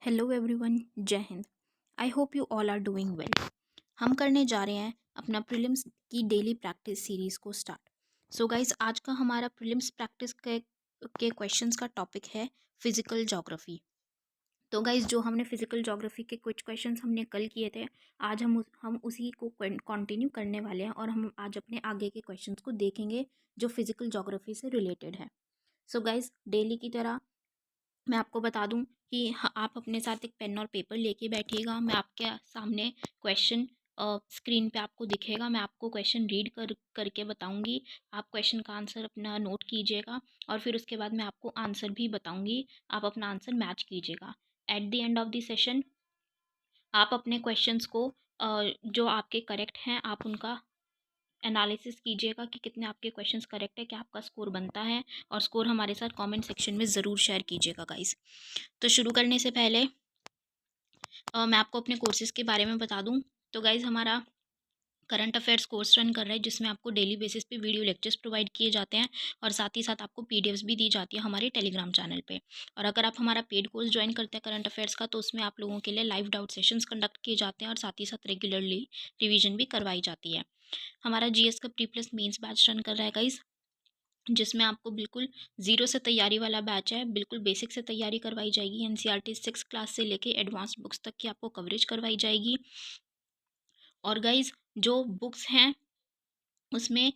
Hello everyone, जय हिंद। I hope all are doing well. हम करने जा रहे हैं अपना प्रीलिम्स की डेली प्रैक्टिस सीरीज़ को स्टार्ट। सो गाइस, आज का हमारा प्रीलिम्स प्रैक्टिस के क्वेश्चंस का टॉपिक है फिजिकल ज्योग्राफी। तो गाइस, जो हमने फिजिकल ज्योग्राफी के कुछ क्वेश्चंस हमने कल किए थे, आज हम उसी को कंटिन्यू करने वाले हैं और हम आज अपने आगे के क्वेश्चंस को देखेंगे जो फिजिकल ज्योग्राफी से रिलेटेड है। सो गाइस, डेली की तरह मैं आपको बता दूं कि आप अपने साथ एक पेन और पेपर लेके बैठिएगा। मैं आपके सामने क्वेश्चन स्क्रीन पे आपको दिखेगा। मैं आपको क्वेश्चन रीड करके बताऊंगी। आप क्वेश्चन का आंसर अपना नोट कीजिएगा और फिर उसके बाद मैं आपको आंसर भी बताऊंगी। आप अपना आंसर मैच कीजिएगा। At the end of the session आप अपने क्वेश्चंस को जो आपके करेक्ट हैं आप उनका एनालिसिस कीजिएगा कि कितने आपके क्वेश्चंस करेक्ट है, क्या आपका स्कोर बनता है। और स्कोर हमारे साथ कमेंट सेक्शन में ज़रूर शेयर कीजिएगा गाइस। तो शुरू करने से पहले मैं आपको अपने कोर्सेज़ के बारे में बता दूं। तो गाइज़, हमारा करंट अफेयर्स कोर्स रन कर रहा है जिसमें आपको डेली बेसिस पे वीडियो लेक्चर्स प्रोवाइड किए जाते हैं और साथ ही साथ आपको पीडीएफ्स भी दी जाती है हमारे टेलीग्राम चैनल पे। और अगर आप हमारा पेड कोर्स ज्वाइन करते हैं करंट अफेयर्स का, तो उसमें आप लोगों के लिए लाइव डाउट सेशंस कंडक्ट किए जाते हैं और साथ ही साथ रेगुलरली रिवीजन भी करवाई जाती है। हमारा जीएस का pre plus mains batch run कर रहा है गाइज़, जिसमें आपको बिल्कुल ज़ीरो से तैयारी वाला बैच है। बिल्कुल बेसिक से तैयारी करवाई जाएगी। एनसीईआरटी 6 क्लास से लेके एडवांस बुक्स तक की आपको कवरेज करवाई जाएगी। और गाइज़, जो बुक्स हैं उसमें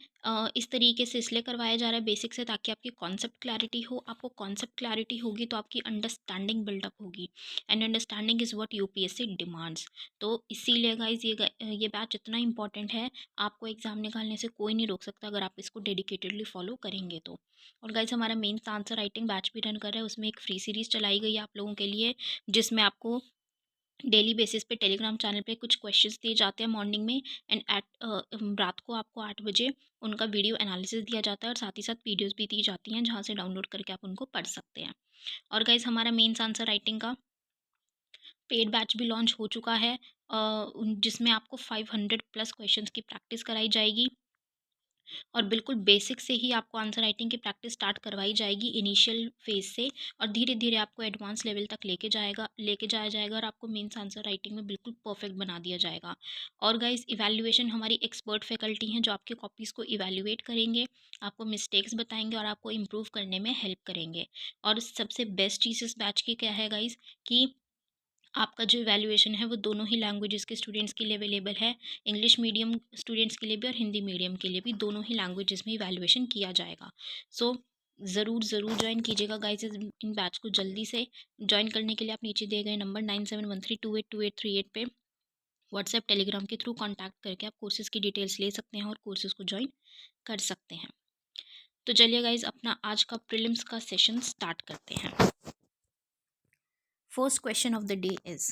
इस तरीके से इसलिए करवाया जा रहा है बेसिक से, ताकि आपकी कॉन्सेप्ट क्लैरिटी हो। आपको कॉन्सेप्ट क्लैरिटी होगी तो आपकी अंडरस्टैंडिंग बिल्डअप होगी, and understanding is what UPSC demands. तो इसीलिए गाइज ये बैच इतना इंपॉर्टेंट है। आपको एग्जाम निकालने से कोई नहीं रोक सकता अगर आप इसको डेडिकेटेडली फॉलो करेंगे तो। और गाइज, हमारा मेंस आंसर राइटिंग बैच भी रन कर रहा है। उसमें एक फ्री सीरीज़ चलाई गई है आप लोगों के लिए, जिसमें आपको डेली बेसिस पे टेलीग्राम चैनल पे कुछ क्वेश्चंस दिए जाते हैं मॉर्निंग में, एंड रात को आपको 8 बजे उनका वीडियो एनालिसिस दिया जाता है और साथ ही साथ वीडियोस भी दी जाती हैं जहाँ से डाउनलोड करके आप उनको पढ़ सकते हैं। और गाइज, हमारा मेंस आंसर राइटिंग का पेड बैच भी लॉन्च हो चुका है, जिसमें आपको 500 प्लस क्वेश्चंस की प्रैक्टिस कराई जाएगी और बिल्कुल बेसिक से ही आपको आंसर राइटिंग की प्रैक्टिस स्टार्ट करवाई जाएगी इनिशियल फेज से, और धीरे धीरे आपको एडवांस लेवल तक लेके जाया जाएगा और आपको मेंस आंसर राइटिंग में बिल्कुल परफेक्ट बना दिया जाएगा। और गाइस, इवैल्यूएशन हमारी एक्सपर्ट फैकल्टी हैं जो आपके कॉपीज़ को इवैल्यूएट करेंगे, आपको मिस्टेक्स बताएंगे और आपको इम्प्रूव करने में हेल्प करेंगे। और सबसे बेस्ट चीज़ इस बैच की क्या है गाइस, कि आपका जो इवैल्यूएशन है वो दोनों ही लैंग्वेजेस के स्टूडेंट्स के लिए अवेलेबल है। इंग्लिश मीडियम स्टूडेंट्स के लिए भी और हिंदी मीडियम के लिए भी, दोनों ही लैंग्वेजेस में इवैल्यूएशन किया जाएगा। सो ज़रूर ज्वाइन कीजिएगा गाइस इन बैच को जल्दी से। ज्वाइन करने के लिए आप नीचे दिए गए नंबर 9713282838 पे व्हाट्सएप टेलीग्राम के थ्रू कॉन्टैक्ट करके आप कोर्सेज़ की डिटेल्स ले सकते हैं और कोर्सेज़ को ज्वाइन कर सकते हैं। तो चलिए गाइज, अपना आज का प्रीलिम्स का सेशन स्टार्ट करते हैं। First question of the day is,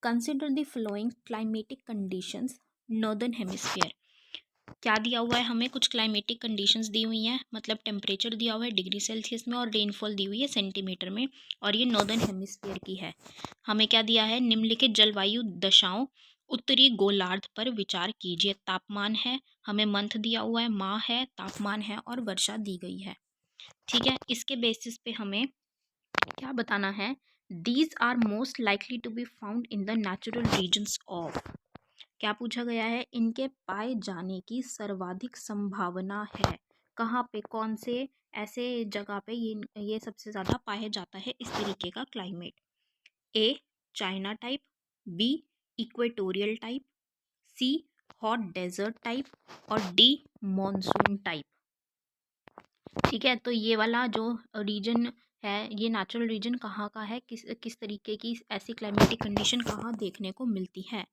consider the following climatic conditions northern hemisphere. क्या दिया हुआ है हमें, कुछ क्लाइमेटिक कंडीशंस दी हुई हैं, मतलब टेम्परेचर दिया हुआ है डिग्री सेल्सियस में और रेनफॉल दी हुई है सेंटीमीटर में, और ये नॉर्दर्न हेमिस्फीयर की है। हमें क्या दिया है, निम्नलिखित जलवायु दशाओं उत्तरी गोलार्ध पर विचार कीजिए। तापमान है, हमें मंथ दिया हुआ है, माह है, तापमान है और वर्षा दी गई है। ठीक है, इसके बेसिस पे हमें क्या बताना है, these are most likely to be found in the natural regions of. क्या पूछा गया है, इनके पाए जाने की सर्वाधिक संभावना है। कहाँ पे, कौन से ऐसे जगह पे ये सबसे ज़्यादा पाया जाता है इस तरीके का climate. A China type, B equatorial type, C hot desert type और डी मॉनसून टाइप। ठीक है, तो ये वाला जो रीजन है, ये नेचुरल रीजन कहाँ का है, किस किस तरीके की ऐसी क्लाइमेटिक कंडीशन कहाँ देखने को मिलती है।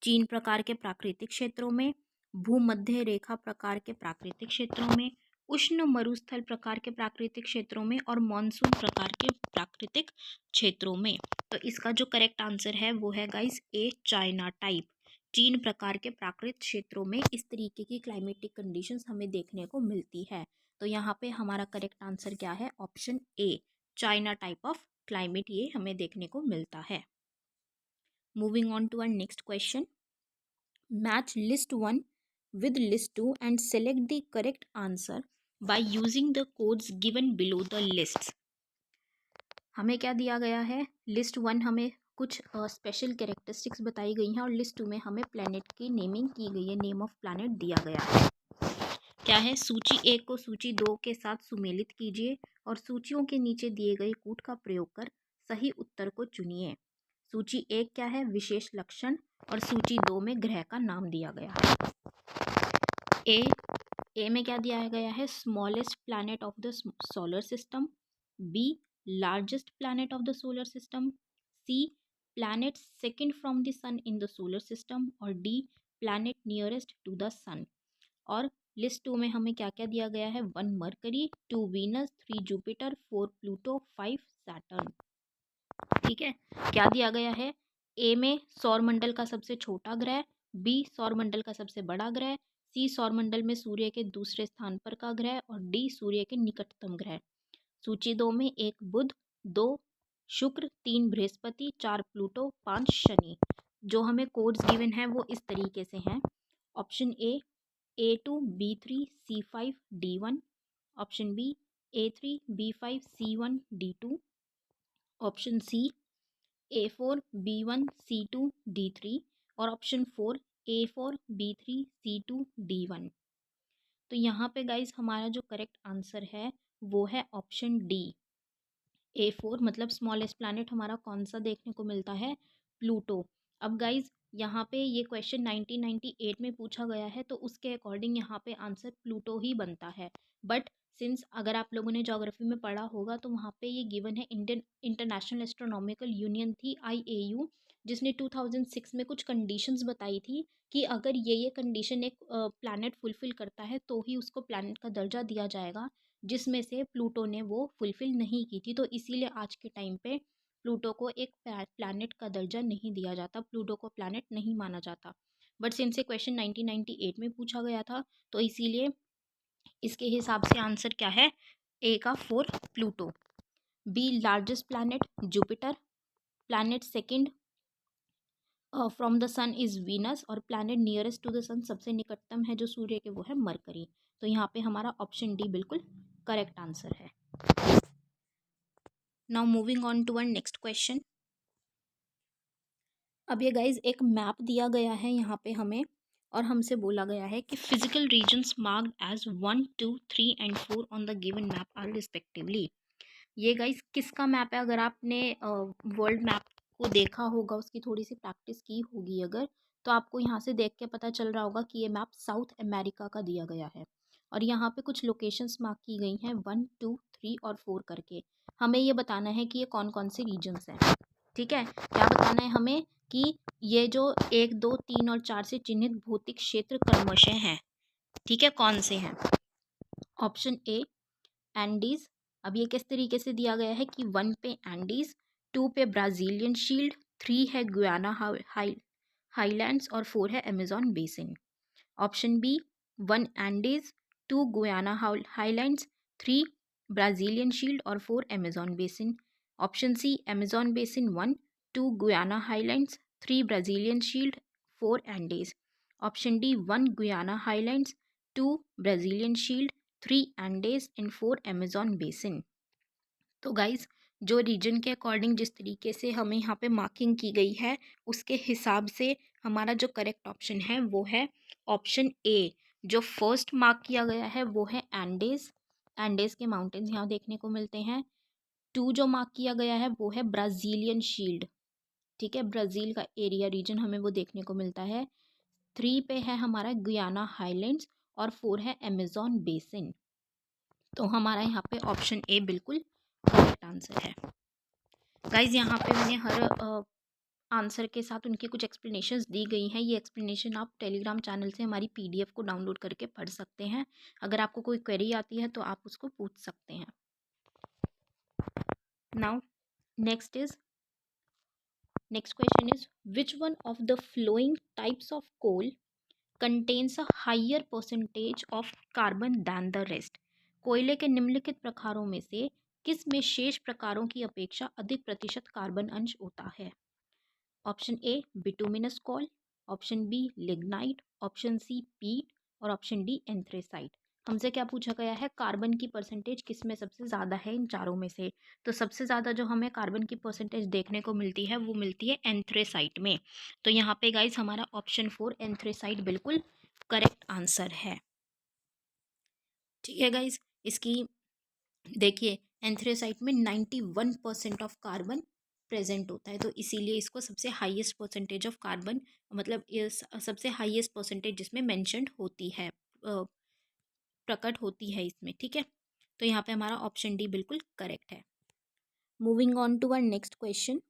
चीन प्रकार के प्राकृतिक क्षेत्रों में, भूमध्य रेखा प्रकार के प्राकृतिक क्षेत्रों में, उष्ण मरुस्थल प्रकार के प्राकृतिक क्षेत्रों में और मॉनसून प्रकार के प्राकृतिक क्षेत्रों में। तो इसका जो करेक्ट आंसर है वो है गाइस ए चाइना टाइप। चीन प्रकार के प्राकृतिक क्षेत्रों में इस तरीके की क्लाइमेटिक कंडीशंस हमें देखने को मिलती है। तो यहाँ पे हमारा करेक्ट आंसर क्या है, option A China type of climate ये हमें देखने को मिलता है। Moving on to our next question, match list 1 with list 2 and select the correct answer by using the codes given below the lists. हमें क्या दिया गया है, लिस्ट 1 हमें कुछ स्पेशल कैरेक्टरिस्टिक्स बताई गई हैं और लिस्ट 2 में हमें प्लैनेट की नेमिंग की गई है, नेम ऑफ प्लैनेट दिया गया है। क्या है, सूची 1 को सूची 2 के साथ सुमेलित कीजिए और सूचियों के नीचे दिए गए कूट का प्रयोग कर सही उत्तर को चुनिए। सूची 1 क्या है, विशेष लक्षण, और सूची 2 में ग्रह का नाम दिया गया है। ए में क्या दिया गया है, smallest planet of the solar system. B, largest planet of the solar system. C, planet second from the sun in the solar system. और D, planet nearest to the sun. और लिस्ट 2 में हमें क्या क्या दिया गया है, 1 mercury, 2 Venus, 3 Jupiter, 4 Pluto, 5 Saturn. ठीक है, क्या दिया गया है, ए में सौरमंडल का सबसे छोटा ग्रह, बी सौरमंडल का सबसे बड़ा ग्रह, सी सौरमंडल में सूर्य के दूसरे स्थान पर का ग्रह, और डी सूर्य के निकटतम ग्रह। सूची 2 में 1 बुध, 2 शुक्र, 3 बृहस्पति, 4 प्लूटो, 5 शनि। जो हमें कोड्स गिवन है वो इस तरीके से हैं। Option A2 B3 C5 D1। Option B A3 B5 C1 D2। Option C A4 B1 C2 D3। और option 4 A4 B3 C2 D1। तो यहाँ पे गाइज हमारा जो करेक्ट आंसर है वो है ऑप्शन डी, A4, मतलब स्मॉलेस्ट प्लैनेट हमारा कौन सा देखने को मिलता है, प्लूटो। अब गाइज यहाँ पे ये क्वेश्चन 1998 में पूछा गया है तो उसके अकॉर्डिंग यहाँ पे आंसर प्लूटो ही बनता है। बट सिंस अगर आप लोगों ने ज्योग्राफी में पढ़ा होगा तो वहाँ पे ये गिवन है, इंडियन इंटरनेशनल एस्ट्रोनॉमिकल यूनियन थी IAU, जिसने 2006 में कुछ कंडीशंस बताई थी कि अगर ये कंडीशन एक प्लैनेट फुलफिल करता है तो ही उसको प्लैनेट का दर्जा दिया जाएगा, जिसमें से प्लूटो ने वो फुलफिल नहीं की थी। तो इसीलिए आज के टाइम पे प्लूटो को एक प्लैनेट का दर्जा नहीं दिया जाता, प्लूटो को प्लैनेट नहीं माना जाता। बट सिंस ये क्वेश्चन 1998 में पूछा गया था तो इसीलिए इसके हिसाब से आंसर क्या है, ए का 4 Pluto. B, largest planet Jupiter. Planet second from the sun is Venus. और planet nearest to the sun, सबसे निकटतम है जो सूर्य के, वो है मरकरी। तो यहाँ पे हमारा ऑप्शन डी बिल्कुल करेक्ट आंसर है। Now moving on to our next question. अब ये गाइज एक मैप दिया गया है यहाँ पे हमें, और हमसे बोला गया है कि physical regions marked as 1, 2, 3 and 4 on the given map are respectively. ये गाइज किसका मैप है, अगर आपने वर्ल्ड मैप को देखा होगा, उसकी थोड़ी सी प्रैक्टिस की होगी अगर, तो आपको यहाँ से देख के पता चल रहा होगा कि ये मैप साउथ अमेरिका का दिया गया है। और यहाँ पे कुछ लोकेशंस मार्क की गई हैं 1, 2, 3 और 4 करके। हमें ये बताना है कि ये कौन कौन से रीजन्स हैं। ठीक है, क्या बताना है हमें कि ये जो 1, 2, 3 और 4 से चिन्हित भौतिक क्षेत्र क्रमशः हैं, ठीक है, कौन से हैं। ऑप्शन ए, एंडीज। अब ये किस तरीके से दिया गया है कि 1 पे एंडीज, 2 पे ब्राज़ीलियन शील्ड, 3 है गुयाना हाईलैंड्स और 4 है Amazon basin. Option B, 1 Andes, 2 Guyana highlands, 3 Brazilian shield और 4 Amazon basin. Option C, Amazon basin 1, 2 Guyana highlands, 3 Brazilian shield, 4 Andes. Option D, 1 Guyana highlands, 2 Brazilian shield, 3 Andes and 4 Amazon basin. तो guys जो region के according जिस तरीके से हमें यहाँ पे मार्किंग की गई है उसके हिसाब से हमारा जो करेक्ट ऑप्शन है वो है ऑप्शन ए। जो फर्स्ट मार्क किया गया है वो है एंडेज, एंडेज के माउंटेन्स यहाँ देखने को मिलते हैं। 2 जो मार्क किया गया है वो है ब्राज़ीलियन शील्ड, ठीक है, ब्राज़ील का एरिया रीजन हमें वो देखने को मिलता है। 3 पे है हमारा गुयाना हाईलैंड्स और 4 है अमेजॉन बेसिन। तो हमारा यहाँ पे ऑप्शन ए बिल्कुल करेक्ट आंसर है। गाइज यहाँ पे मैंने हर आंसर के साथ उनकी कुछ एक्सप्लेनेशंस दी गई हैं। ये एक्सप्लेनेशन आप टेलीग्राम चैनल से हमारी PDF को डाउनलोड करके पढ़ सकते हैं। अगर आपको कोई क्वेरी आती है तो आप उसको पूछ सकते हैं। Now next question is which one of the following types of coal contains a higher percentage of carbon than the rest. कोयले के निम्नलिखित प्रकारों में से किस में शेष प्रकारों की अपेक्षा अधिक प्रतिशत कार्बन अंश होता है। Option A, bituminous coal. Option B, lignite. Option C, peat. और ऑप्शन डी, एंथ्रेसाइट। हमसे क्या पूछा गया है, कार्बन की परसेंटेज किस में सबसे ज़्यादा है इन चारों में से। तो सबसे ज़्यादा जो हमें कार्बन की परसेंटेज देखने को मिलती है वो मिलती है एंथ्रेसाइट में। तो यहाँ पे गाइस हमारा ऑप्शन 4 एंथ्रेसाइट बिल्कुल करेक्ट आंसर है। ठीक है गाइस, इसकी देखिए एंथ्रेसाइट में 91% ऑफ कार्बन प्रेजेंट होता है, तो इसीलिए इसको सबसे हाईएस्ट परसेंटेज ऑफ कार्बन, मतलब इस सबसे हाईएस्ट परसेंटेज जिसमें मेंशन्ड होती है, प्रकट होती है इसमें। ठीक है, तो यहाँ पे हमारा ऑप्शन डी बिल्कुल करेक्ट है। Moving on to our next question,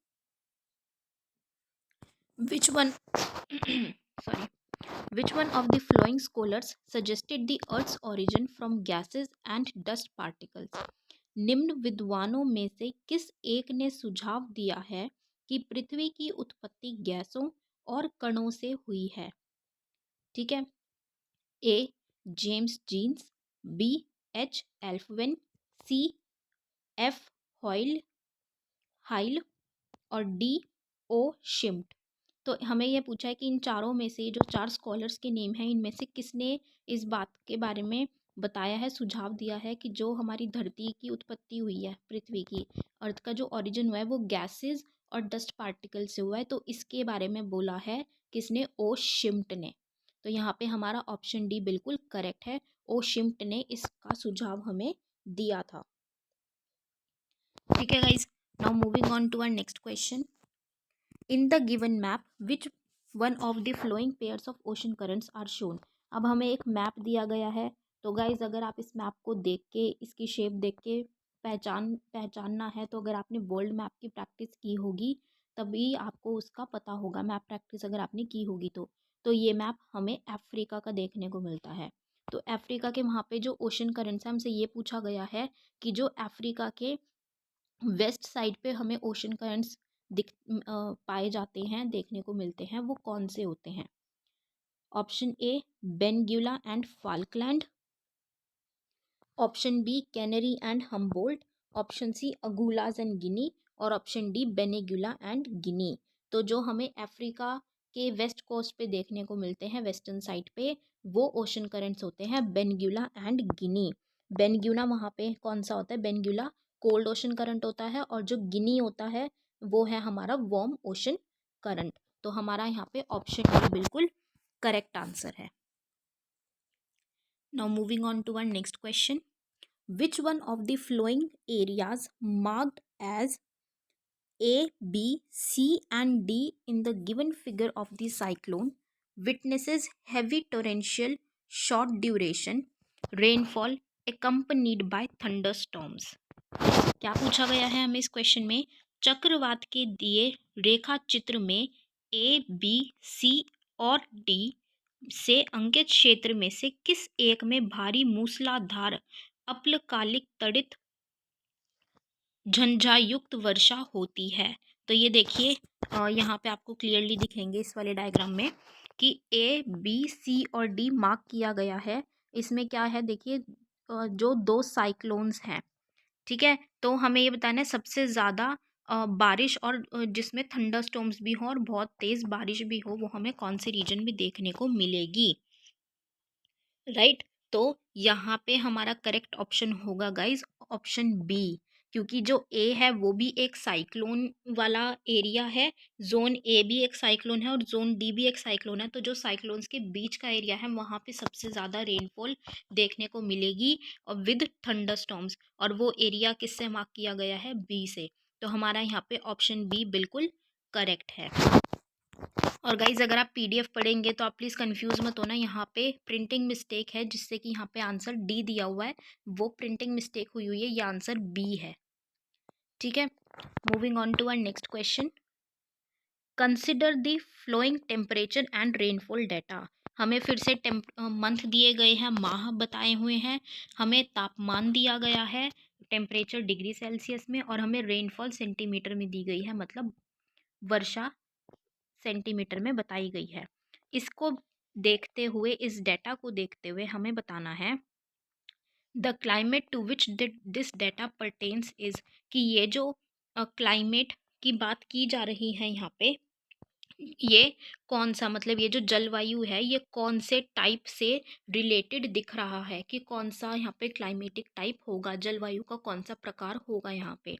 which one sorry which one of the following scholars suggested the earth's origin from gases and dust particles. निम्न विद्वानों में से किस एक ने सुझाव दिया है कि पृथ्वी की उत्पत्ति गैसों और कणों से हुई है। ठीक है, A James Jeans, B H Alfven, C F Hoyle Hoyle और डी ओ शिम्ट। तो हमें यह पूछा है कि इन चारों में से जो चार स्कॉलर्स के नेम हैं इनमें से किसने इस बात के बारे में बताया है, सुझाव दिया है कि जो हमारी धरती की उत्पत्ति हुई है, पृथ्वी की अर्थ का जो ओरिजिन हुआ है वो गैसेस और डस्ट पार्टिकल से हुआ है। तो इसके बारे में बोला है किसने, ओ शिम्ट ने। तो यहाँ पे हमारा ऑप्शन डी बिल्कुल करेक्ट है, ओ शिम्ट ने इसका सुझाव हमें दिया था। ठीक है guys, now moving on to our next question, in the given map which one of the following pairs of ocean currents are shown. अब हमें एक मैप दिया गया है, तो गाइज अगर आप इस मैप को देख के, इसकी शेप देख के पहचानना है, तो अगर आपने वर्ल्ड मैप की प्रैक्टिस की होगी तभी आपको उसका पता होगा, मैप प्रैक्टिस अगर आपने की होगी तो ये मैप हमें अफ्रीका का देखने को मिलता है। तो अफ्रीका के वहाँ पे जो ओशन करंट्स है, हमसे ये पूछा गया है कि जो अफ्रीका के वेस्ट साइड पे हमें ओशन करंट्स पाए जाते हैं, देखने को मिलते हैं, वो कौन से होते हैं। Option A Benguela and Falkland, option B Canary and Humboldt, option C Agulhas and Guinea और option D Benguela and Guinea. तो जो हमें अफ्रीका के वेस्ट कोस्ट पे देखने को मिलते हैं, वेस्टर्न साइड पे, वो ओशन करंट्स होते हैं बेनग्यूला एंड गिनी। बेनग्यूला वहाँ पे कौन सा होता है, बेनग्यूला कोल्ड ओशन करंट होता है और जो गिनी होता है वो है हमारा वार्म ओशन करंट। तो हमारा यहाँ पे ऑप्शन डी बिल्कुल करेक्ट आंसर है। Now moving on to our next question, which one of the flowing areas marked as A, B, C and D in the given figure of the cyclone witnesses heavy torrential short duration rainfall accompanied by thunderstorms। क्या पूछा गया है हमें इस question में, चक्रवात के दिए रेखा चित्र में ए बी सी और डी से अंकित क्षेत्र में से किस एक में भारी मूसलाधार अल्पकालिक तड़ित झंझायुक्त वर्षा होती है। तो ये देखिए यहाँ पे आपको क्लियरली दिखेंगे इस वाले डायग्राम में कि ए बी सी और डी मार्क किया गया है। इसमें क्या है देखिए, जो दो साइक्लोन्स हैं, ठीक है, तो हमें ये बताना है सबसे ज़्यादा बारिश और जिसमें थंडर स्टॉर्म्स भी हों और बहुत तेज़ बारिश भी हो, वो हमें कौन से रीजन में देखने को मिलेगी, राइट। तो यहाँ पे हमारा करेक्ट ऑप्शन होगा गाइज ऑप्शन बी, क्योंकि जो ए है वो भी एक साइक्लोन वाला एरिया है, जोन ए भी एक साइक्लोन है और जोन डी भी एक साइक्लोन है। तो जो साइक्लोन्स के बीच का एरिया है वहाँ पे सबसे ज़्यादा रेनफॉल देखने को मिलेगी और विद थंडरस्टॉर्म्स, और वो एरिया किससे मार्क किया गया है, बी से। तो हमारा यहाँ पे ऑप्शन बी बिल्कुल करेक्ट है। और गाइज अगर आप पीडीएफ पढ़ेंगे तो आप प्लीज़ कंफ्यूज मत होना, यहाँ पे प्रिंटिंग मिस्टेक है जिससे कि यहाँ पे आंसर डी दिया हुआ है, वो प्रिंटिंग मिस्टेक हुई हुई है, ये आंसर बी है। ठीक है, moving on to our next question, consider the following temperature and rainfall data. हमें फिर से मंथ दिए गए हैं, माह बताए हुए हैं, हमें तापमान दिया गया है टेम्परेचर डिग्री सेल्सियस में, और हमें रेनफॉल सेंटीमीटर में दी गई है, मतलब वर्षा सेंटीमीटर में बताई गई है। इसको देखते हुए, इस डेटा को देखते हुए हमें बताना है the climate to which this data pertains is, कि ये जो क्लाइमेट की बात की जा रही है यहाँ पे, ये कौन सा मतलब ये जो जलवायु है ये कौन से टाइप से रिलेटेड दिख रहा है कि कौन सा यहाँ पे क्लाइमेटिक टाइप होगा, जलवायु का कौन सा प्रकार होगा यहाँ पे।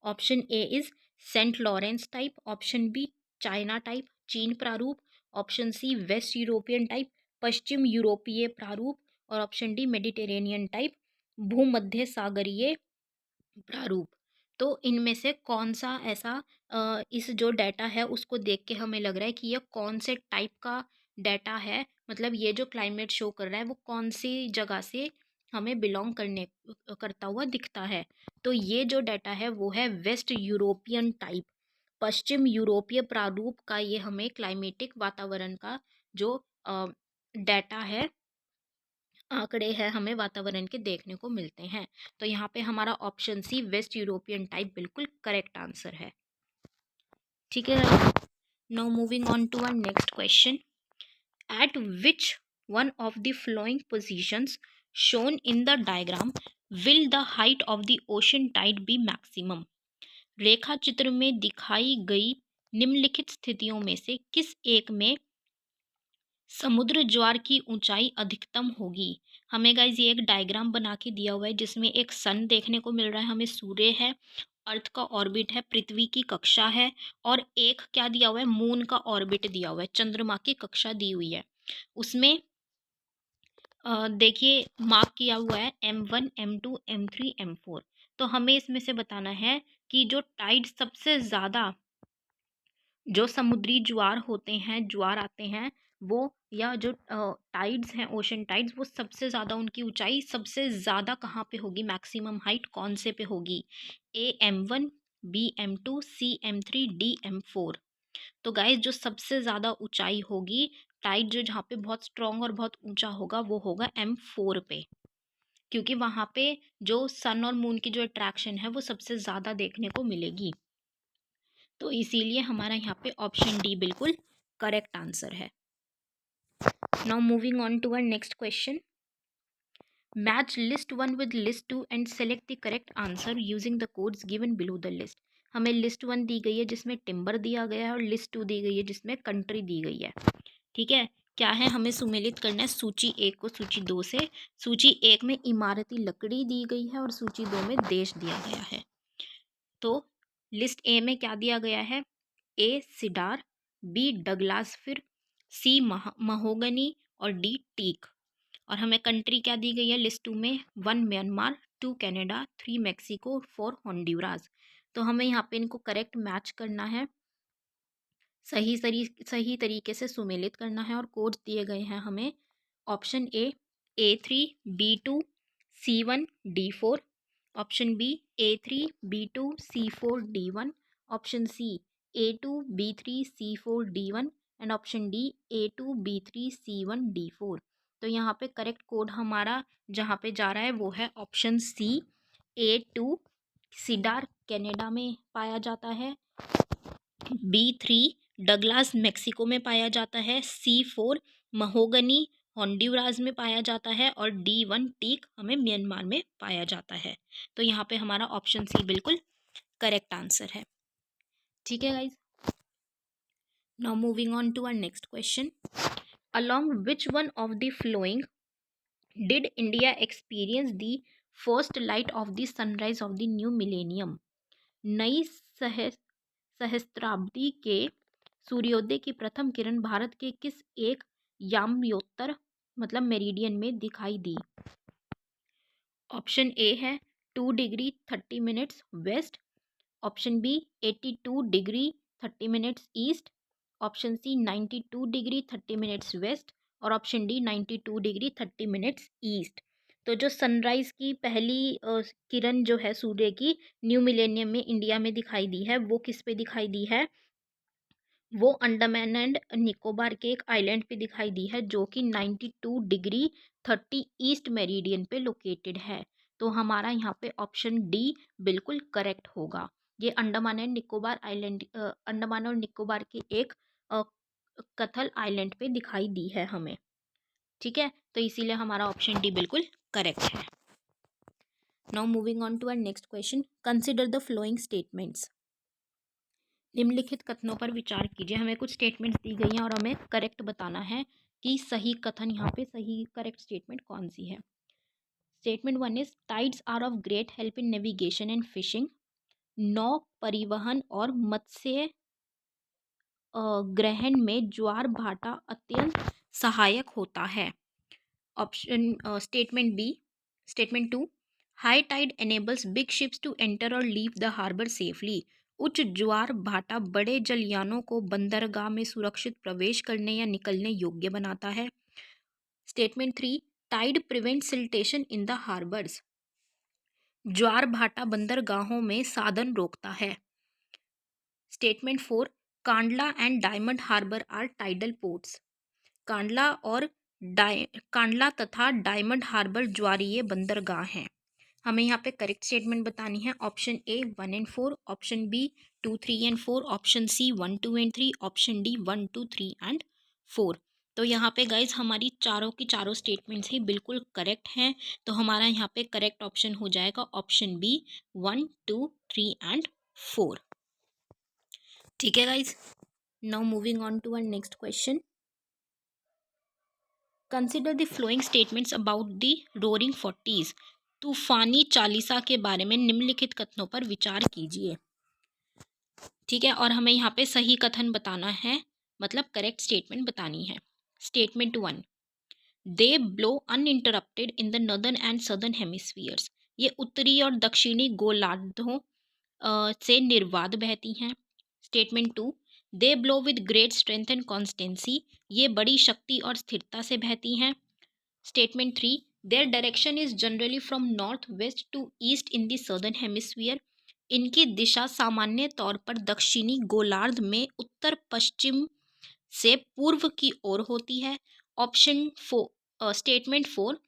Option A is Saint Lawrence type, option B China type चीन प्रारूप, option C West European type पश्चिम यूरोपीय प्रारूप, और ऑप्शन डी मेडिटेरेनियन टाइप भूमध्य सागरीय प्रारूप। तो इनमें से कौन सा ऐसा इस जो डाटा है उसको देख के हमें लग रहा है कि ये कौन से टाइप का डाटा है, मतलब ये जो क्लाइमेट शो कर रहा है वो कौन सी जगह से हमें बिलोंग करने करता हुआ दिखता है। तो ये जो डाटा है वो है वेस्ट यूरोपियन टाइप, पश्चिम यूरोपीय प्रारूप का ये हमें क्लाइमेटिक वातावरण का जो डाटा है, आंकड़े हैं हमें वातावरण के देखने को मिलते हैं। तो यहाँ पे हमारा option C West European type बिल्कुल करेक्ट आंसर है। ठीक है guys, now moving on to our next question. At which one of the following positions shown in the diagram will the height of the ocean tide be maximum. रेखा चित्र में दिखाई गई निम्नलिखित स्थितियों में से किस एक में समुद्र ज्वार की ऊंचाई अधिकतम होगी। हमें गाइज ये एक डायग्राम बना के दिया हुआ है जिसमें एक सन देखने को मिल रहा है, हमें सूर्य है, अर्थ का ऑर्बिट है, पृथ्वी की कक्षा है, और एक क्या दिया हुआ है, मून का ऑर्बिट दिया हुआ है, चंद्रमा की कक्षा दी हुई है। उसमें देखिए मार्क किया हुआ है M1 M2 M3 M4। तो हमें इसमें से बताना है कि जो टाइड सबसे ज़्यादा, जो समुद्री ज्वार होते हैं, ज्वार आते हैं वो, या जो टाइड्स हैं, ओशन टाइड्स, वो सबसे ज़्यादा उनकी ऊंचाई सबसे ज़्यादा कहाँ पे होगी, मैक्सिमम हाइट कौन से पे होगी, AM1 B M2 C M3 D M4। तो गाइस जो सबसे ज़्यादा ऊंचाई होगी, टाइड जो जहाँ पे बहुत स्ट्रॉन्ग और बहुत ऊंचा होगा वो होगा M4 पे, क्योंकि वहाँ पे जो सन और मून की जो अट्रैक्शन है वो सबसे ज़्यादा देखने को मिलेगी। तो इसीलिए हमारा यहाँ पे ऑप्शन डी बिल्कुल करेक्ट आंसर है। Now moving on to our next question. Match list one with list two and select the correct answer using the codes given below the list. हमें लिस्ट वन दी गई है जिसमें timber दिया गया है और लिस्ट टू दी गई है जिसमें कंट्री दी गई है। ठीक है, क्या है, हमें सुमेलित करना है सूची एक को सूची दो से। सूची एक में इमारती लकड़ी दी गई है और सूची दो में देश दिया गया है। तो लिस्ट ए में क्या दिया गया है, ए cedar, B Douglas fir, C mahogany और डी टीक। और हमें कंट्री क्या दी गई है लिस्ट टू में, one Myanmar, two Canada, three Mexico, four Honduras. तो हमें यहाँ पे इनको करेक्ट मैच करना है, सही तरीके से सुमेलित करना है, और कोड्स दिए गए हैं हमें। Option A3 B2 C1 D4, option B A3 B2 C4 D1, option C A2 B3 C4 D1 and option D A2 B3 C1 D4। तो यहाँ पे करेक्ट कोड हमारा जहाँ पे जा रहा है वो है option C A2, cedar Canada में पाया जाता है, B3 डगलास मेक्सिको में पाया जाता है, C4 महोगनी होंडुरास में पाया जाता है, और D1 टीक हमें म्यांमार में पाया जाता है। तो यहाँ पे हमारा ऑप्शन सी बिल्कुल करेक्ट आंसर है। ठीक है guys, now moving on to our next question. Along which one of the following did India experience the first light of the sunrise of the new millennium. नई सहस्त्राब्दी के सूर्योदय की प्रथम किरण भारत के किस एक याम्योत्तर मतलब मेरिडियन में दिखाई दी। ऑप्शन ए है 2 degree 30 minutes west, option B 82 degree 30 minutes east, option C 92 degree 30 minutes west, और option D 92 degree 30 minutes east. तो जो सनराइज की पहली किरण जो है सूर्य की न्यू मिलेनियम में इंडिया में दिखाई दी है वो किस पे दिखाई दी है, वो अंडमान एंड निकोबार के एक आइलैंड पे दिखाई दी है जो कि 92 डिग्री 30 ईस्ट मेरिडियन पे लोकेटेड है। तो हमारा यहाँ पे ऑप्शन डी बिल्कुल करेक्ट होगा। ये अंडमान एंड निकोबार आइलैंड, अंडमान और निकोबार के एक कथल आइलैंड पे दिखाई दी है हमें। ठीक है, तो इसीलिए हमारा ऑप्शन डी बिल्कुल करेक्ट है। Now moving on to our next question, consider the following statements. निम्नलिखित कथनों पर विचार कीजिए। हमें कुछ स्टेटमेंट्स दी गई हैं और हमें करेक्ट बताना है कि सही कथन, यहाँ पे सही करेक्ट स्टेटमेंट कौन सी है। Statement one is tides are of great help in navigation and fishing. नौ परिवहन और मत्स्य ग्रहण में ज्वार भाटा अत्यंत सहायक होता है। Option statement B. Statement two, high tide enables big ships to enter और लीव द हार्बर सेफली। उच्च ज्वार भाटा बड़े जलयानों को बंदरगाह में सुरक्षित प्रवेश करने या निकलने योग्य बनाता है। Statement three, tide prevent siltation in the harbours. ज्वार भाटा बंदरगाहों में साधन रोकता है। Statement four, Kandla and Diamond Harbour are tidal ports. Kandla और कांडला तथा डायमंड हार्बर ज्वारीय बंदरगाह हैं। हमें यहाँ पे करेक्ट स्टेटमेंट बतानी है। Option A 1 and 4, option B 2 3 and 4, option C 1 2 and 3, option D 1 2 3 and 4। तो यहाँ पे गाइज हमारी चारों की चारों स्टेटमेंट्स ही बिल्कुल करेक्ट हैं। तो हमारा यहाँ पे करेक्ट ऑप्शन हो जाएगा ऑप्शन बी 1 2 3 एंड 4। ठीक है guys, now moving on to our next question. Consider the following statements about the roaring forties. तूफानी चालीसा के बारे में निम्नलिखित कथनों पर विचार कीजिए। ठीक है, और हमें यहाँ पे सही कथन बताना है, मतलब करेक्ट स्टेटमेंट बतानी है। Statement one, they blow uninterrupted in the northern and southern hemispheres. ये उत्तरी और दक्षिणी गोलार्धों से निर्बाध बहती हैं। Statement two, they blow with great strength and constancy. ये बड़ी शक्ति और स्थिरता से बहती हैं। Statement three, their direction is generally from north west to east in the southern hemisphere. इनकी दिशा सामान्य तौर पर दक्षिणी गोलार्ध में उत्तर पश्चिम से पूर्व की ओर होती है। Option four, statement four,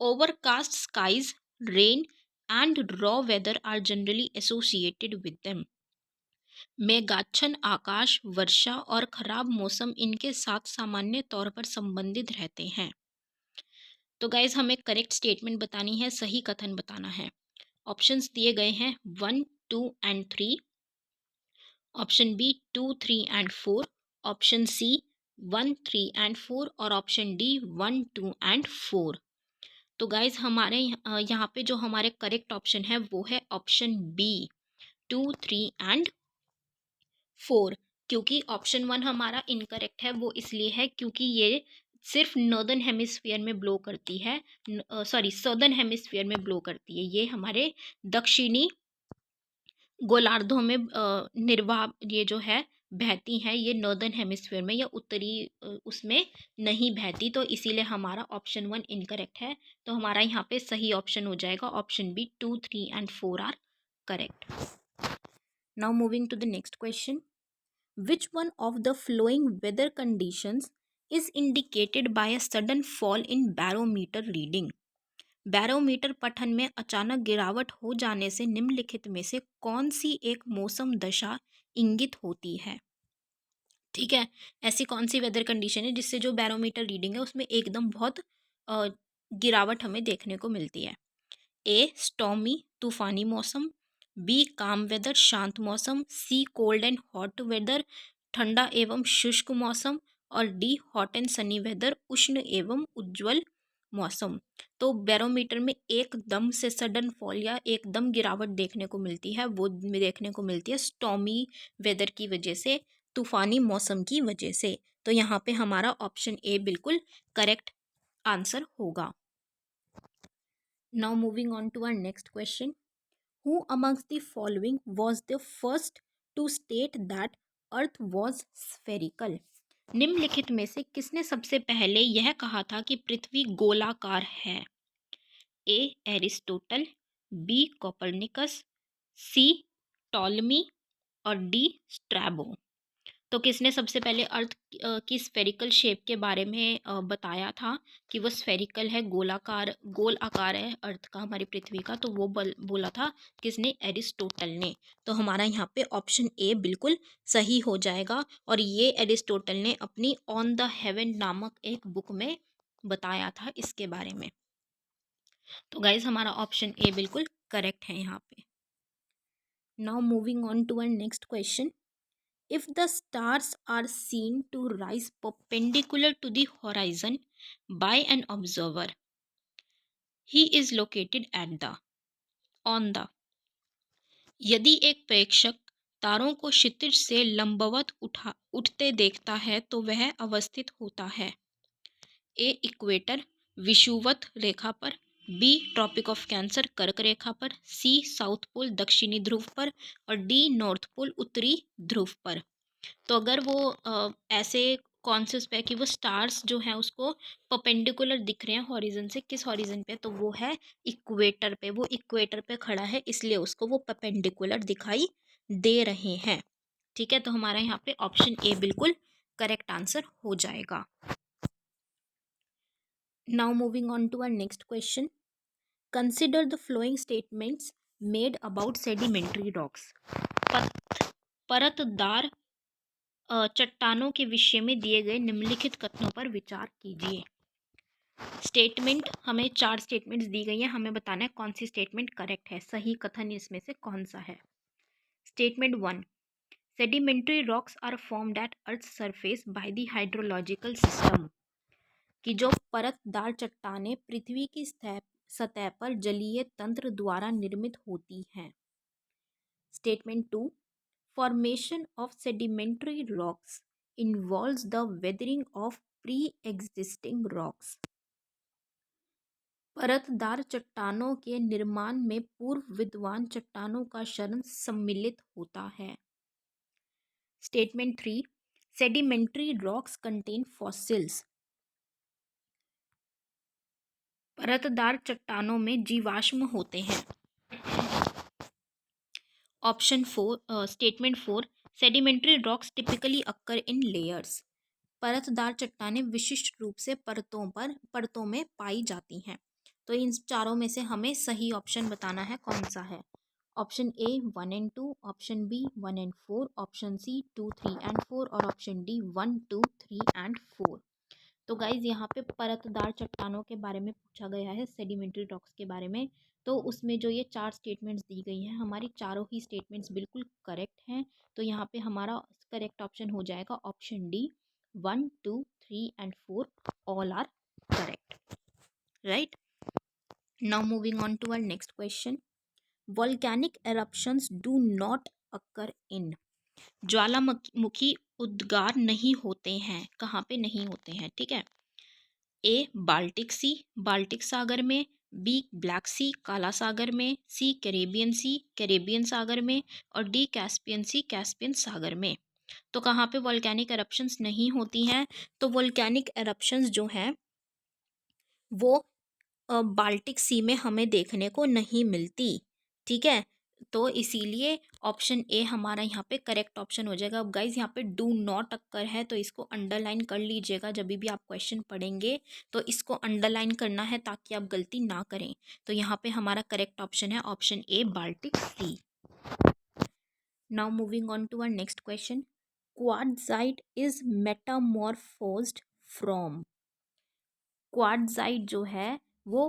overcast skies, rain and raw weather are generally associated with them. मेघाच्छन्न आकाश, वर्षा और खराब मौसम इनके साथ सामान्य तौर पर संबंधित रहते हैं। तो गाइज हमें करेक्ट स्टेटमेंट बतानी है, सही कथन बताना है। ऑप्शंस दिए गए हैं 1 2 and 3, option B 2 3 and 4, option C 1 3 and 4 और ऑप्शन डी 1 2 एंड 4। तो गाइज हमारे यहाँ पे जो हमारे करेक्ट ऑप्शन है वो है ऑप्शन बी 2 3 एंड 4। क्योंकि ऑप्शन वन हमारा इनकरेक्ट है, वो इसलिए है क्योंकि ये सिर्फ नॉर्दर्न हेमिस्फीयर में ब्लो करती है, सॉरी सदर्न हेमिस्फीयर में ब्लो करती है। ये हमारे दक्षिणी गोलार्धों में निर्वाह ये जो है बहती हैं, ये नॉर्दर्न हेमिस्फीयर में या उत्तरी उसमें नहीं बहती। तो इसीलिए हमारा ऑप्शन वन इनकरेक्ट है। तो हमारा यहाँ पे सही ऑप्शन हो जाएगा option B 2 3 and 4 are correct. Now moving to the next question. Which one of the following weather conditions is indicated by a sudden fall in barometer reading? Barometer पठन में अचानक गिरावट हो जाने से निम्नलिखित में से कौन सी एक मौसम दशा इंगित होती है? ठीक है, ऐसी कौन सी वेदर कंडीशन है जिससे जो बैरोमीटर रीडिंग है उसमें एकदम बहुत अ, गिरावट हमें देखने को मिलती है? ए स्टॉमी तूफानी मौसम, बी काम वेदर शांत मौसम, C cold and hot weather ठंडा एवं शुष्क मौसम और D hot and sunny weather उष्ण एवं उज्ज्वल मौसम। तो बैरोमीटर में एकदम से सडन फॉल या एकदम गिरावट देखने को मिलती है, वो देखने को मिलती है स्टॉमी वेदर की वजह से, तूफानी मौसम की वजह से। तो यहाँ पे हमारा ऑप्शन ए बिल्कुल करेक्ट आंसर होगा। Now moving on to our next question. Who amongst the following was the first to state that Earth was spherical? निम्नलिखित में से किसने सबसे पहले यह कहा था कि पृथ्वी गोलाकार है? ए एरिस्टोटल, बी कोपरनिकस, सी टॉलमी और डी स्ट्रैबो। तो किसने सबसे पहले अर्थ की स्फेरिकल शेप के बारे में बताया था कि वो स्फेरिकल है, गोलाकार गोल आकार है अर्थ का, हमारी पृथ्वी का? तो वो बोला था किसने? एरिस्टोटल ने। तो हमारा यहाँ पे ऑप्शन ए बिल्कुल सही हो जाएगा। और ये एरिस्टोटल ने अपनी ऑन द हेवन नामक एक बुक में बताया था इसके बारे में। तो गाइज हमारा ऑप्शन ए बिल्कुल करेक्ट है यहाँ पे। Now moving on to our next question. If the stars are seen to rise perpendicular to the horizon by an observer, he is located at the on the यदि एक प्रेक्षक तारों को क्षितिज से लंबवत उठते देखता है तो वह अवस्थित होता है ए इक्वेटर विषुवत रेखा पर, बी ट्रॉपिक ऑफ कैंसर कर्क रेखा पर, सी साउथ पोल दक्षिणी ध्रुव पर और डी नॉर्थ पोल उत्तरी ध्रुव पर। तो अगर वो ऐसे कॉन्सियस पे है कि वो स्टार्स जो हैं उसको परपेंडिकुलर दिख रहे हैं हॉरिजन से, किस हॉरिजन पे, तो वो है इक्वेटर पे। वो इक्वेटर पे खड़ा है इसलिए उसको वो परपेंडिकुलर दिखाई दे रहे हैं। ठीक है, तो हमारा यहाँ पे ऑप्शन ए बिल्कुल करेक्ट आंसर हो जाएगा। Now moving on to our next question. Consider the following statements made about sedimentary rocks. परतदार चट्टानों के विषय में दिए गए निम्नलिखित कथनों पर विचार कीजिए। स्टेटमेंट, हमें 4 स्टेटमेंट्स दी गई हैं, हमें बताना है कौन सी स्टेटमेंट करेक्ट है, सही कथन इसमें से कौन सा है। Statement 1, sedimentary rocks are formed at earth surface by the hydrological system, कि जो परतदार चट्टानें पृथ्वी की सतह पर जलीय तंत्र द्वारा निर्मित होती हैं। Statement 2, formation of sedimentary rocks involves the weathering of pre-existing rocks. परतदार चट्टानों के निर्माण में पूर्व विद्वान चट्टानों का क्षरण सम्मिलित होता है। Statement 3, sedimentary rocks contain fossils. परतदार चट्टानों में जीवाश्म होते हैं। Option 4, statement 4, sedimentary rocks typically occur in layers. परतदार चट्टानें विशिष्ट रूप से परतों में पाई जाती हैं। तो इन चारों में से हमें सही ऑप्शन बताना है कौन सा है। Option A 1 and 2, option B 1 and 4, option C 2, 3 and 4 और ऑप्शन डी 1, 2, 3 एंड 4। तो गाइज यहाँ पे परतदार चट्टानों के बारे में पूछा गया है, सेडिमेंट्री रॉक्स के बारे में। तो उसमें जो ये 4 स्टेटमेंट्स दी गई हैं, हमारी चारों ही स्टेटमेंट्स बिल्कुल करेक्ट हैं। तो यहाँ पे हमारा करेक्ट ऑप्शन हो जाएगा option D, 1, 2, 3 and 4 all are correct, right. Now moving on to our next question. Volcanic eruptions do not occur in. ज्वालामुखी उद्गार नहीं होते हैं, कहाँ पे नहीं होते हैं, ठीक है। ए बाल्टिक सी, बाल्टिक सागर में, बी ब्लैक सी, काला सागर में, सी कैरेबियन सी, कैरेबियन सागर में और डी कैस्पियन सी, कैस्पियन सागर में। तो कहाँ पे वोल्केनिक एरप्शंस नहीं होती हैं, तो वोल्केनिक एरप्शंस जो हैं वो बाल्टिक सी में हमें देखने को नहीं मिलती, ठीक है। तो इसीलिए ऑप्शन ए हमारा यहाँ पे करेक्ट ऑप्शन हो जाएगा। अब गाइज यहाँ पे डू नॉट अक्कर है तो इसको अंडरलाइन कर लीजिएगा, जब भी आप क्वेश्चन पढ़ेंगे तो इसको अंडरलाइन करना है ताकि आप गलती ना करें। तो यहाँ पे हमारा करेक्ट ऑप्शन है option A Baltic Sea. Now moving on to our next question. Quartzite is metamorphosed from. Quartzite जो है वो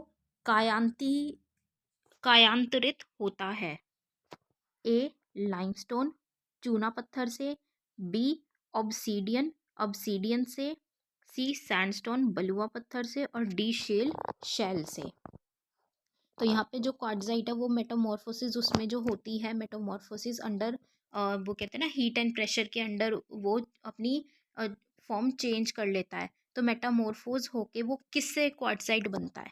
कायांतरित होता है। ए लाइमस्टोन चूना पत्थर से, बी ऑब्सीडियन ऑब्सीडियन से, सी सैंडस्टोन बलुआ पत्थर से और डी शैल से। तो यहाँ पे जो क्वार्ट्जाइट है वो मेटामॉर्फोसिस उसमें जो होती है, मेटामॉर्फोसिस अंडर वो कहते हैं ना हीट एंड प्रेशर के अंडर वो अपनी फॉर्म चेंज कर लेता है। तो मेटामॉर्फोज होके वो किससे क्वार्ट्जाइट बनता है,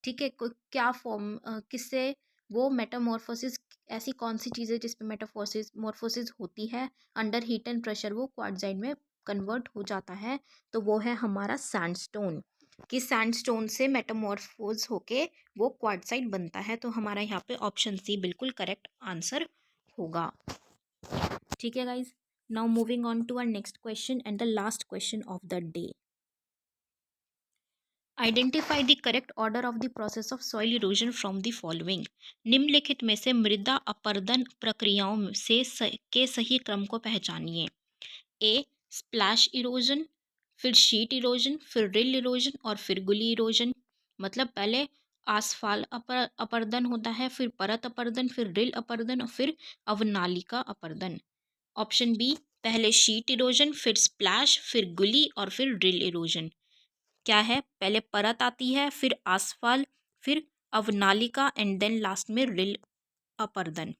ठीक है, क्या फॉर्म किससे वो मेटामॉर्फोसिस, ऐसी कौन सी चीज़ है जिसपे मेटामॉर्फोसिस होती है अंडर हीट एंड प्रेशर वो क्वार्ट्जाइट में कन्वर्ट हो जाता है। तो वो है हमारा सैंडस्टोन, कि सैंडस्टोन से मेटामॉर्फोज होके वो क्वार्ट्जाइट बनता है। तो हमारा यहाँ पे ऑप्शन सी बिल्कुल करेक्ट आंसर होगा, ठीक है guys. Now moving on to our next question and the last question of the day. Identify the correct order of the process of soil erosion from the following. निम्नलिखित में से मृदा अपरदन प्रक्रियाओं के सही क्रम को पहचानिए। ए स्प्लैश इरोजन, फिर शीट इरोजन, फिर रिल इरोजन और फिर गुली इरोजन। मतलब पहले आसफाल अपरदन होता है, फिर परत अपरदन, फिर रिल अपरदन और फिर अवनालिका अपरदन। ऑप्शन बी पहले शीट इरोजन, फिर स्प्लैश, फिर गुली और फिर ड्रिल इरोजन। क्या है? पहले परत आती है, फिर आसफाल, फिर अवनालिका एंड देन लास्ट में रिल अपर्दन।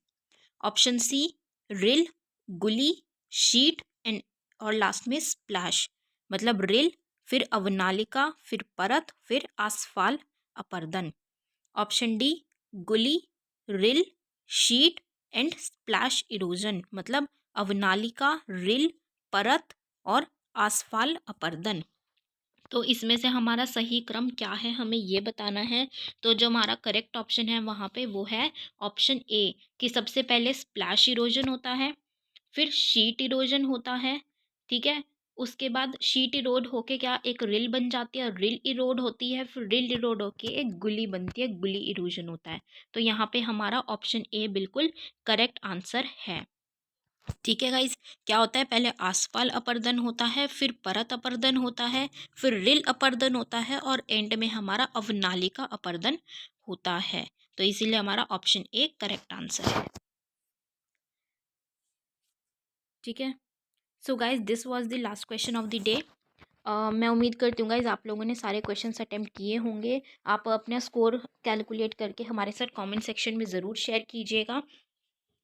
ऑप्शन सी, रिल, गुली, शीट एंड और लास्ट में स्प्लैश। मतलब रिल, फिर अवनालिका, फिर परत, फिर आसफाल, अपर्दन। ऑप्शन डी, गुली, रिल, शीट एंड स्प्लैश इरोजन। मतलब अवनालिका, रिल, परत और आसफाल, अपर्दन। तो इसमें से हमारा सही क्रम क्या है हमें ये बताना है। तो जो हमारा करेक्ट ऑप्शन है वहाँ पे वो है ऑप्शन ए, कि सबसे पहले स्प्लैश इरोजन होता है, फिर शीट इरोजन होता है, ठीक है। उसके बाद शीट इरोड होके क्या एक रिल बन जाती है, रिल इरोड होती है, फिर रिल इरोड होके एक गुली बनती है, गुली इरोजन होता है। तो यहाँ पे हमारा ऑप्शन ए बिल्कुल करेक्ट आंसर है। ठीक है गाइज, क्या होता है? पहले आसफाल अपर्दन होता है, फिर परत अपर्दन होता है, फिर रिल अपर्दन होता है और एंड में हमारा अवनालिका अपर्दन होता है। तो इसीलिए हमारा ऑप्शन ए करेक्ट आंसर है। ठीक है। So guys this was the last question of the day. मैं उम्मीद करती हूँ गाइज आप लोगों ने सारे क्वेश्चंस अटेम्प्ट किए होंगे। आप अपना स्कोर कैलकुलेट करके हमारे साथ कमेंट सेक्शन में ज़रूर शेयर कीजिएगा।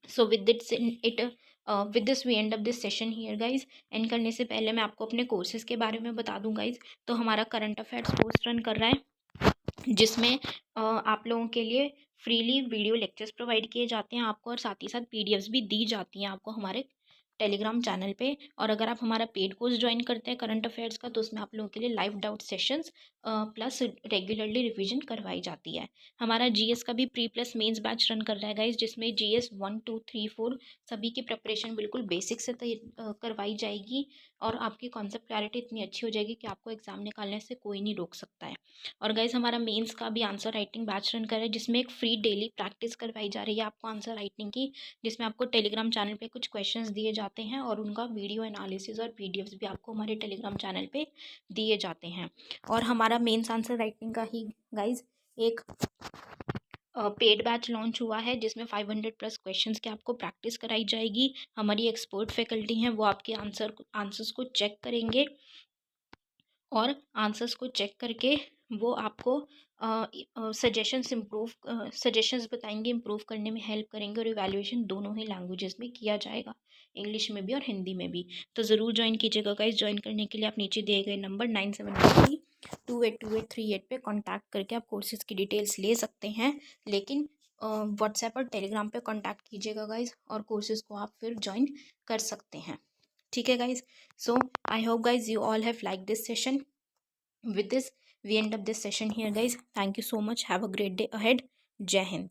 So with that's it with this we end up this session here guys. End करने से पहले मैं आपको अपने कोर्सेज के बारे में बता दूँ गाइज। तो हमारा करंट अफेयर्स कोर्स रन कर रहा है, जिसमें आप लोगों के लिए फ्रीली वीडियो लेक्चर्स प्रोवाइड किए जाते हैं आपको, और साथ ही साथ पीडीएफ्स भी दी जाती हैं आपको हमारे टेलीग्राम चैनल पे। और अगर आप हमारा पेड कोर्स ज्वाइन करते हैं करंट अफेयर्स का, तो उसमें आप लोगों के लिए live doubt sessions plus regularly revision करवाई जाती है। हमारा जीएस का भी pre plus mains batch run कर रहा है गाइज, जिसमें जीएस 1 2 3 4 सभी की प्रिपरेशन बिल्कुल बेसिक से करवाई जाएगी, और आपकी कॉन्सेप्ट क्लैरिटी इतनी अच्छी हो जाएगी कि आपको एग्जाम निकालने से कोई नहीं रोक सकता है। और गाइज हमारा मेंस का भी आंसर राइटिंग बैच रन कर रहा है, जिसमें एक फ्री डेली प्रैक्टिस करवाई जा रही है आपको आंसर राइटिंग की, जिसमें आपको टेलीग्राम चैनल पे कुछ क्वेश्चंस दिए जाते हैं और उनका वीडियो एनालिसिस और पीडीएफ्स भी आपको हमारे टेलीग्राम चैनल पे दिए जाते हैं। और हमारा मेंस आंसर राइटिंग का ही गाइज एक पेड बैच लॉन्च हुआ है, जिसमें 500 प्लस क्वेश्चंस की आपको प्रैक्टिस कराई जाएगी। हमारी एक्सपर्ट फैकल्टी हैं, वो आपके आंसर्स को चेक करेंगे, और आंसर्स को चेक करके वो आपको सजेशंस बताएंगे, इम्प्रूव करने में हेल्प करेंगे, और इवैल्यूएशन दोनों ही लैंग्वेजेस में किया जाएगा, इंग्लिश में भी और हिंदी में भी। तो ज़रूर ज्वाइन कीजिएगा गाइस। ज्वाइन करने के लिए आप नीचे दिए गए नंबर 9713282838 पे कॉन्टैक्ट करके आप कोर्सेज़ की डिटेल्स ले सकते हैं, लेकिन व्हाट्सएप और टेलीग्राम पे कॉन्टैक्ट कीजिएगा गाइज, और कोर्सेज़ को आप फिर ज्वाइन कर सकते हैं। ठीक है guys. So I hope guys you all have liked this session. With this we end up this session here guys. Thank you so much. Have a great day ahead. Jai Hind.